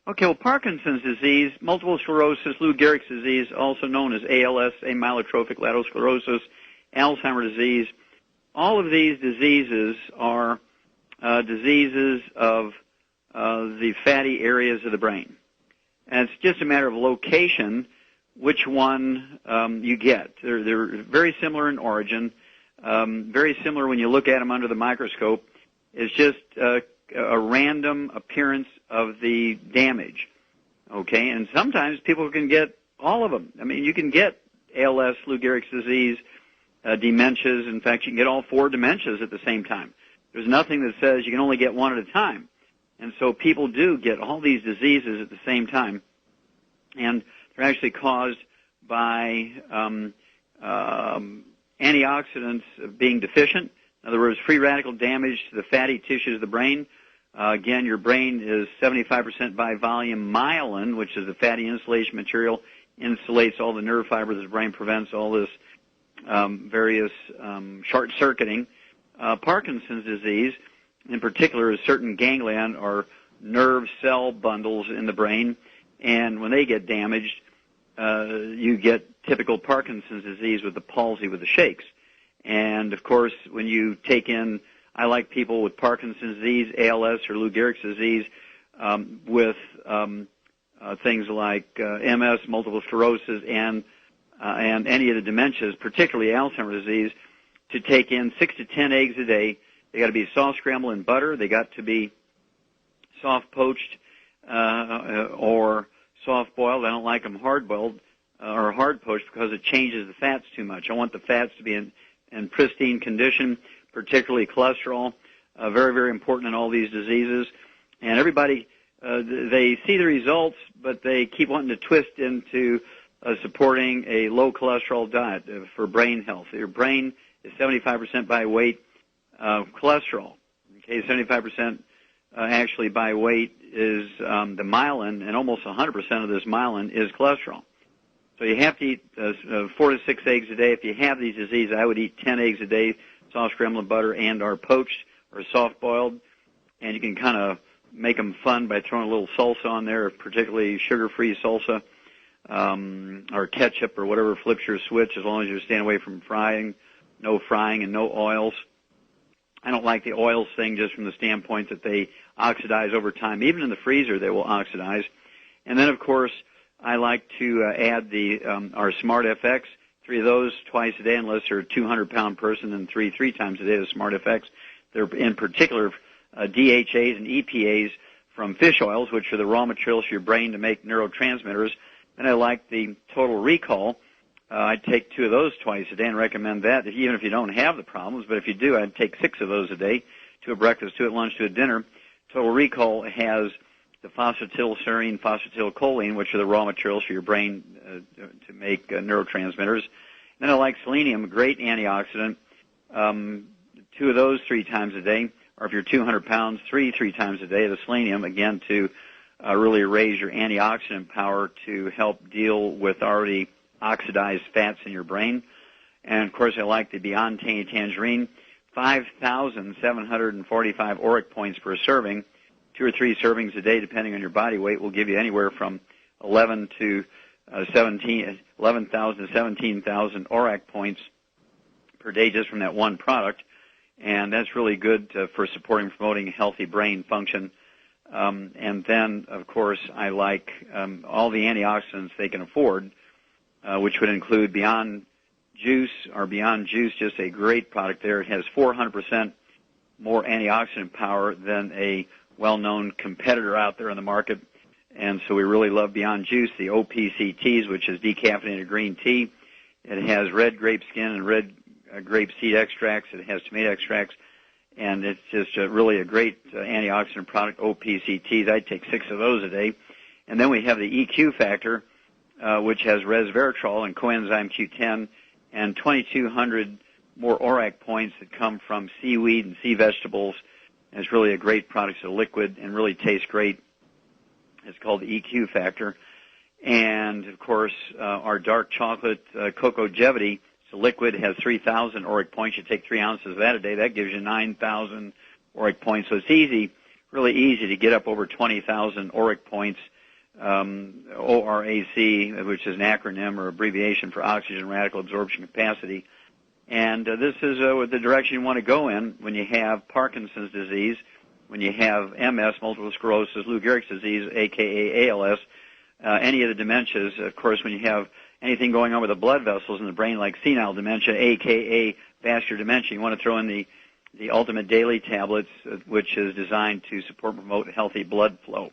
Okay, well, Parkinson's disease, multiple sclerosis, Lou Gehrig's disease, also known as ALS, amyotrophic lateral sclerosis, Alzheimer's disease, all of these diseases are diseases of the fatty areas of the brain. And it's just a matter of location, which one you get. They're very similar in origin, very similar when you look at them under the microscope. It's just a random appearance of the damage, okay? And sometimes people can get all of them. I mean, you can get ALS, Lou Gehrig's disease, dementias. In fact, you can get all four dementias at the same time. There's nothing that says you can only get one at a time. And so people do get all these diseases at the same time, and they're actually caused by antioxidants being deficient. In other words, free radical damage to the fatty tissues of the brain. Again, your brain is 75% by volume myelin, which is the fatty insulation material, insulates all the nerve fibers of the brain, prevents all this various short-circuiting. Parkinson's disease, in particular, is certain ganglion or nerve cell bundles in the brain, and when they get damaged, you get typical Parkinson's disease with the palsy, with the shakes. And, of course, when you take in, I like people with Parkinson's disease, ALS, or Lou Gehrig's disease, with things like MS, multiple sclerosis, and any of the dementias, particularly Alzheimer's disease, to take in 6 to 10 eggs a day. They got to be soft scrambled in butter. They got to be soft poached or soft boiled. I don't like them hard boiled or hard poached because it changes the fats too much. I want the fats to be in pristine condition, particularly cholesterol, very, very important in all these diseases. And everybody, they see the results, but they keep wanting to twist into supporting a low cholesterol diet for brain health. Your brain is 75% by weight cholesterol. Okay, 75% actually by weight is the myelin, and almost 100% of this myelin is cholesterol. So you have to eat 4 to 6 eggs a day. If you have these diseases, I would eat 10 eggs a day, soft scrambled in butter and or poached or soft boiled. And you can kind of make them fun by throwing a little salsa on there, particularly sugar-free salsa or ketchup or whatever flips your switch, as long as you're staying away from frying and no oils. I don't like the oils thing just from the standpoint that they oxidize over time. Even in the freezer, they will oxidize. And then, of course, I like to add our Smart FX, 3 of those twice a day, unless you're a 200-pound person, and 3 times a day, the Smart FX. They're in particular DHAs and EPAs from fish oils, which are the raw materials for your brain to make neurotransmitters. And I like the Total Recall. I take 2 of those twice a day and recommend that, even if you don't have the problems. But if you do, I'd take 6 of those a day, 2 at breakfast, 2 at lunch, 2 at dinner. Total Recall has the phosphatidylserine, phosphatidylcholine, which are the raw materials for your brain to make neurotransmitters. Then I like selenium, a great antioxidant. 2 of those 3 times a day, or if you're 200 pounds, 3 times a day, the selenium, again, to really raise your antioxidant power to help deal with already oxidized fats in your brain. And, of course, I like the Beyond Tangy Tangerine, 5,745 ORAC points per serving. 2 or 3 servings a day, depending on your body weight, will give you anywhere from 11,000 to 17,000 ORAC points per day just from that one product. And that's really good for supporting and promoting healthy brain function. And then, of course, I like all the antioxidants they can afford, which would include Beyond Juice, or Beyond Juice, just a great product there. It has 400% more antioxidant power than a well-known competitor out there on the market. And so we really love Beyond Juice, the OPCTs, which is decaffeinated green tea. It has red grape skin and red grape seed extracts. It has tomato extracts. And it's just really a great antioxidant product, OPCTs. I'd take 6 of those a day. And then we have the EQ factor, which has resveratrol and coenzyme Q10 and 2,200 more ORAC points that come from seaweed and sea vegetables. And it's really a great product. It's a liquid and really tastes great. It's called the EQ factor. And, of course, our dark chocolate Youngevity, it's a liquid, it has 3,000 ORAC points. You take 3 ounces of that a day. That gives you 9,000 ORAC points. So it's easy, really easy to get up over 20,000 ORAC points ORAC, which is an acronym or abbreviation for oxygen radical absorption capacity. And this is the direction you want to go in when you have Parkinson's disease, when you have MS, multiple sclerosis, Lou Gehrig's disease, a.k.a. ALS, any of the dementias. Of course, when you have anything going on with the blood vessels in the brain like senile dementia, a.k.a. vascular dementia, you want to throw in the Ultimate Daily tablets, which is designed to support and promote healthy blood flow.